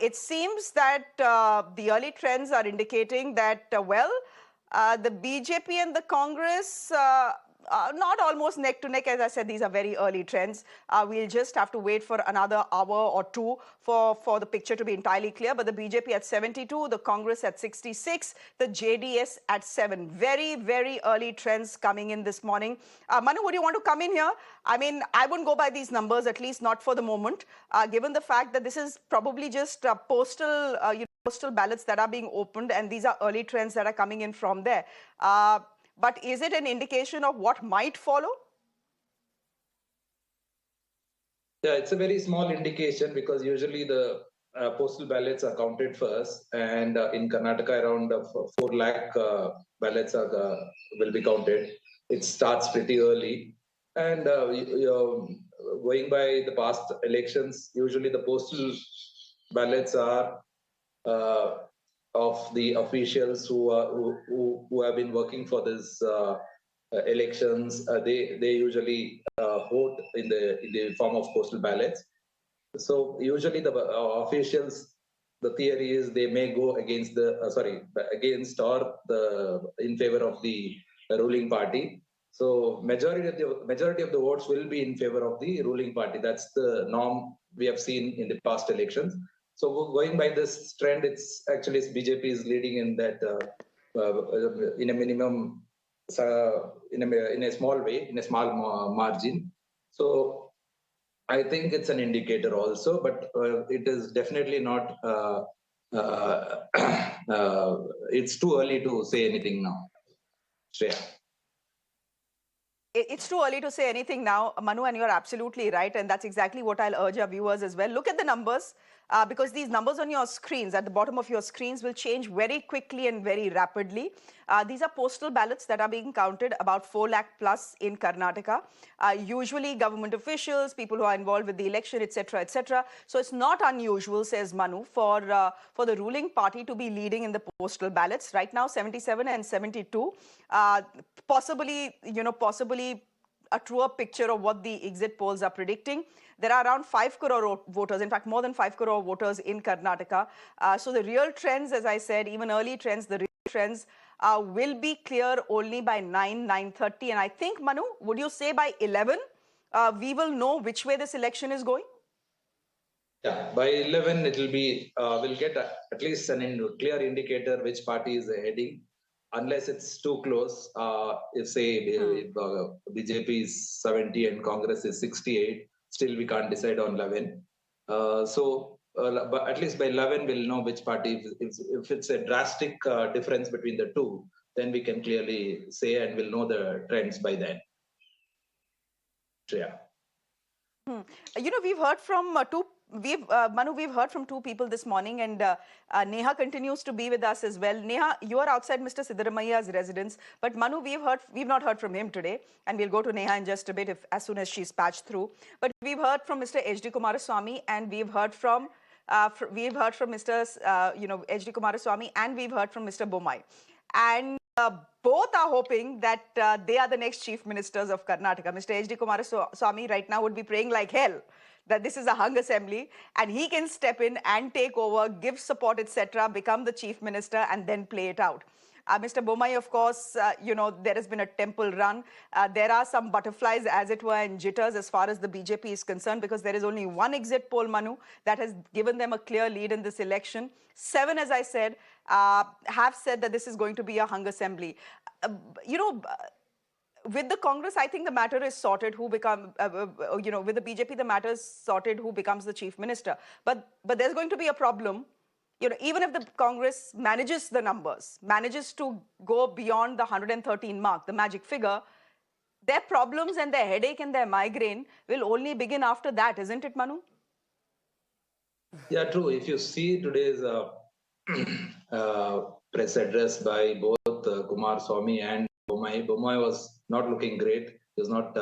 it seems that the early trends are indicating that, the BJP and the Congress, not almost neck to neck. As I said, these are very early trends. We'll just have to wait for another hour or two for the picture to be entirely clear. But the BJP at 72, the Congress at 66, the JDS at 7. Very, very early trends coming in this morning. Manu, would you want to come in here? I mean, I wouldn't go by these numbers, at least not for the moment, given the fact that this is probably just postal, postal ballots that are being opened, and these are early trends that are coming in from there. But is it an indication of what might follow? Yeah, it's a very small indication because usually the postal ballots are counted first, and in Karnataka around 4 lakh ballots will be counted. It starts pretty early, and going by the past elections, usually the postal ballots are of the officials who have been working for this elections. They usually vote in the form of postal ballots. So usually the officials, the theory is they may go against against or in favor of the ruling party. So majority of the votes will be in favor of the ruling party. That's the norm we have seen in the past elections. So going by this trend, it's actually BJP is leading in that in a minimum, in a small way, in a small margin. So I think it's an indicator also, but it is definitely not. It's too early to say anything now. Shreya. It's too early to say anything now, Manu, and you're absolutely right. And that's exactly what I'll urge our viewers as well. Look at the numbers, because these numbers on your screens, at the bottom of your screens, will change very quickly and very rapidly. These are postal ballots that are being counted, about 4 lakh plus in Karnataka. Usually government officials, people who are involved with the election, etc., etc. So it's not unusual, says Manu, for the ruling party to be leading in the postal ballots. Right now, 77 and 72. Possibly a truer picture of what the exit polls are predicting. There are around 5 crore voters, in fact, more than 5 crore voters in Karnataka. So the real trends, as I said, even early trends, the real trends will be clear only by 9:30. And I think, Manu, would you say by 11, we will know which way this election is going? Yeah, by 11, it will be, we'll get at least a clear indicator which party is heading. Unless it's too close, if say BJP is 70 and Congress is 68, still we can't decide on 11. But at least by 11, we'll know which party. If it's a drastic difference between the two, then we can clearly say and we'll know the trends by then. Yeah. We've heard from Manu, we've heard from two people this morning, and Neha continues to be with us as well. Neha, you are outside Mr. Siddaramaia's residence, but Manu, we've not heard from him today, and we'll go to Neha in just a bit as soon as she's patched through. But we've heard from Mr. H.D. Kumaraswamy, and we've heard from Mr. H.D. Kumaraswamy, and we've heard from Mr. Bommai. And both are hoping that they are the next chief ministers of Karnataka. Mr. H.D. Kumaraswamy right now would be praying like hell that this is a hung assembly and he can step in and take over, give support, etc., become the chief minister and then play it out. Mr. Bommai, of course, there has been a temple run. There are some butterflies, as it were, and jitters as far as the BJP is concerned, because there is only one exit poll, Manu, that has given them a clear lead in this election. 7, as I said, have said that this is going to be a hung assembly. With the Congress, I think the matter is sorted who with the BJP, the matter is sorted who becomes the chief minister. But there's going to be a problem. Even if the Congress manages the numbers, manages to go beyond the 113 mark, the magic figure, their problems and their headache and their migraine will only begin after that, isn't it, Manu? Yeah, true. If you see today's press address by both Kumaraswamy and Bommai was not looking great. He was not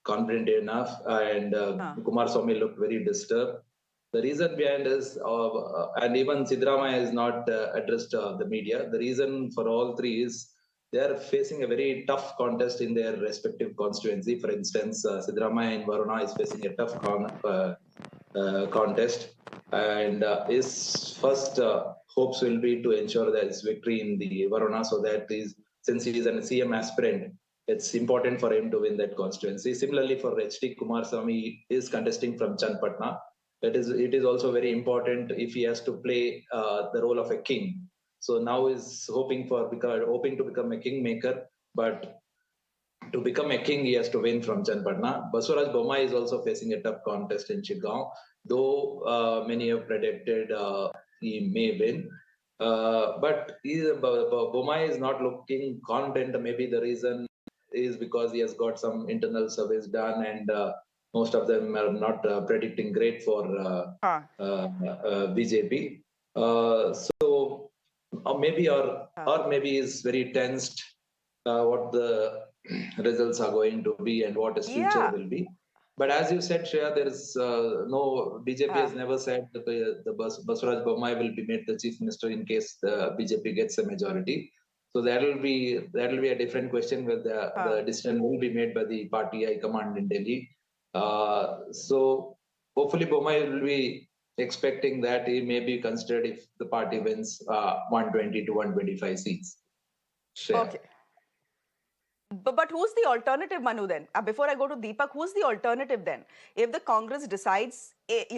confident enough, and Kumaraswamy looked very disturbed. The reason behind is, and even Siddaramaiah has not addressed the media. The reason for all three is they are facing a very tough contest in their respective constituency. For instance, Siddaramaiah in Varuna is facing a tough contest, and his first hopes will be to ensure that his victory in the Varuna, so that since he is an CM aspirant, it's important for him to win that constituency. Similarly, for H.D. Kumaraswamy, he is contesting from Chandpatna. It is also very important if he has to play the role of a king. So now is hoping to become a kingmaker, but to become a king, he has to win from Chandpatna. Basuraj Bommai is also facing a tough contest in Chitgaon, though many have predicted he may win. But Bommai is not looking confident. Maybe the reason is because he has got some internal surveys done, and most of them are not predicting great for Huh. BJP. So maybe or maybe is very tensed what the results are going to be and what his future Yeah. will be. But as you said, Shreya, there is no BJP has never said that the Basuraj Bommai will be made the chief minister in case the BJP gets a majority. So that will be a different question where the decision will be made by the party high command in Delhi. So hopefully Bommai will be expecting that he may be considered if the party wins 120 to 125 seats. Shreya. Okay. But who's the alternative, Manu, then? Before I go to Deepak, who's the alternative then? If the Congress decides, if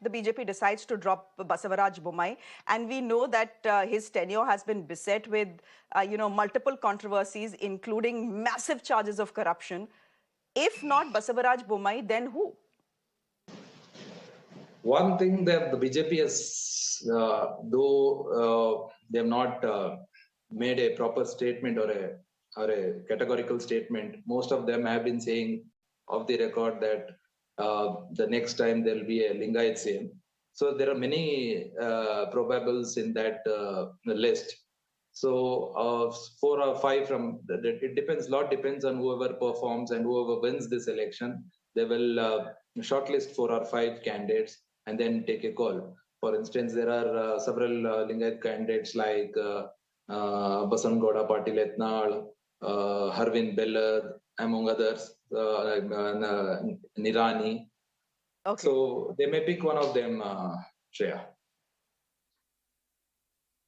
the BJP decides to drop Basavaraj Bommai, and we know that his tenure has been beset with, multiple controversies, including massive charges of corruption. If not Basavaraj Bommai, then who? One thing that the BJP has, though they have not made a proper statement or a categorical statement, most of them have been saying off the record that the next time there will be a Lingayat CM. So there are many probables in that list. So 4 or 5 from it depends. Lot depends on whoever performs and whoever wins this election. They will shortlist 4 or 5 candidates and then take a call. For instance, there are several Lingayat candidates like Basangoda Patil Etnal, Harvind Bellar, among others, Nirani. Okay. So they may pick one of them, Shreya.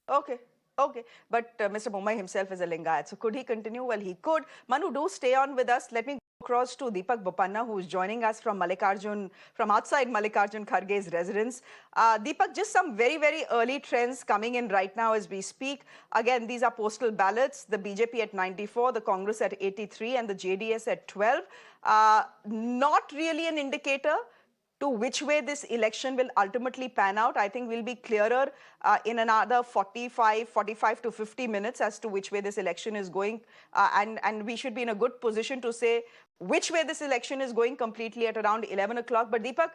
Okay. Okay. But Mr. Bommai himself is a Lingayat. So could he continue? Well, he could. Manu, do stay on with us. Let me go across to Deepak Bopanna, who is joining us from outside Mallikarjun Kharge's residence. Deepak, just some very, very early trends coming in right now as we speak. Again, these are postal ballots. The BJP at 94, the Congress at 83, and the JDS at 12. Not really an indicator to which way this election will ultimately pan out. I think we'll be clearer in another 45 to 50 minutes as to which way this election is going. And we should be in a good position to say which way this election is going completely at around 11 o'clock. But Deepak,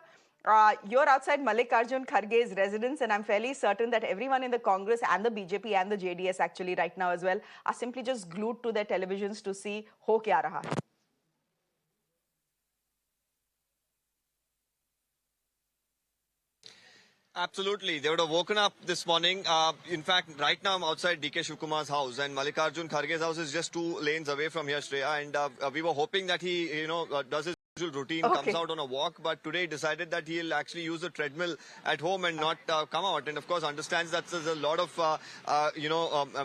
you're outside Mallikarjun Kharge's residence, and I'm fairly certain that everyone in the Congress and the BJP and the JDS actually right now as well are simply just glued to their televisions to see ho kya raha hai. Absolutely. They would have woken up this morning. In fact, right now I'm outside DK Shivkumar's house, and Mallikarjun Kharge's house is just 2 lanes away from here, Shreya. And we were hoping that he, does his usual routine, comes out on a walk, but today decided that he'll actually use a treadmill at home and not come out. And of course, understands that there's a lot of,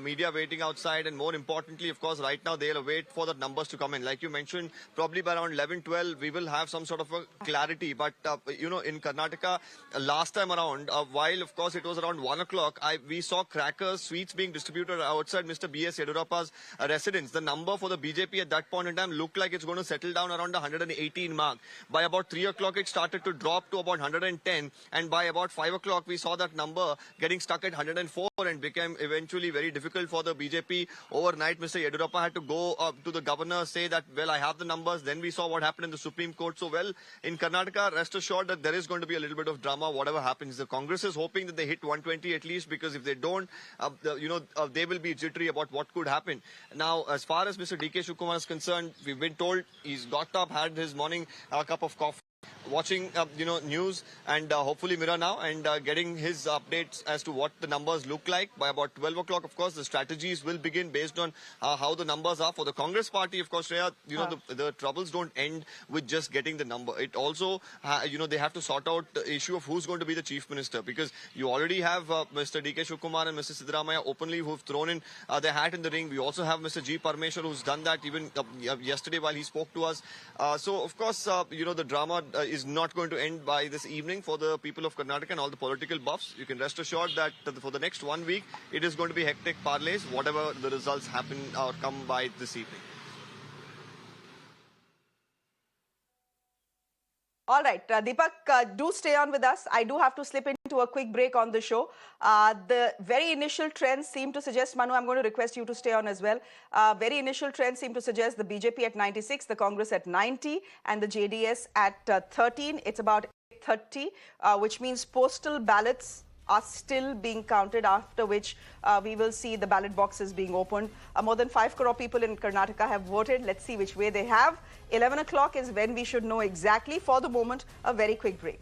media waiting outside. And more importantly, of course, right now they'll wait for the numbers to come in. Like you mentioned, probably by around 11, 12, we will have some sort of a clarity. But, in Karnataka, last time around, while of course it was around 1 o'clock, we saw crackers, sweets being distributed outside Mr. B.S. Yedurappa's residence. The number for the BJP at that point in time looked like it's going to settle down around the 118 mark. By about 3 o'clock, it started to drop to about 110. And by about 5 o'clock, we saw that number getting stuck at 104 and became eventually very difficult for the BJP. Overnight, Mr. Yedurappa had to go to the governor, say that, well, I have the numbers. Then we saw what happened in the Supreme Court. So, well, in Karnataka, rest assured that there is going to be a little bit of drama, whatever happens. The Congress is hoping that they hit 120 at least, because if they don't, they will be jittery about what could happen. Now, as far as Mr. DK Shivkumar is concerned, we've been told he's got up, had his morning cup of coffee. watching news and hopefully Mirror now and getting his updates as to what the numbers look like. By about 12 o'clock, of course, the strategies will begin based on how the numbers are. For the Congress party, of course, Shreya, the troubles don't end with just getting the number. It also, they have to sort out the issue of who's going to be the chief minister, because you already have Mr. D.K. Shivakumar and Mr. Siddaramaiah openly who've thrown in their hat in the ring. We also have Mr. G. Parmeshwar who's done that even yesterday while he spoke to us. So, of course, the drama is not going to end by this evening for the people of Karnataka and all the political buffs. You can rest assured that for the next 1 week, it is going to be hectic parlays, whatever the results happen or come by this evening. All right, Deepak, do stay on with us. I do have to slip into a quick break on the show. The very initial trends seem to suggest, Manu, I'm going to request you to stay on as well. Very initial trends seem to suggest the BJP at 96, the Congress at 90, and the JDS at 13. It's about 30, which means postal ballots are still being counted, after which we will see the ballot boxes being opened. More than 5 crore people in Karnataka have voted. Let's see which way they have. 11 o'clock is when we should know exactly. For the moment, a very quick break.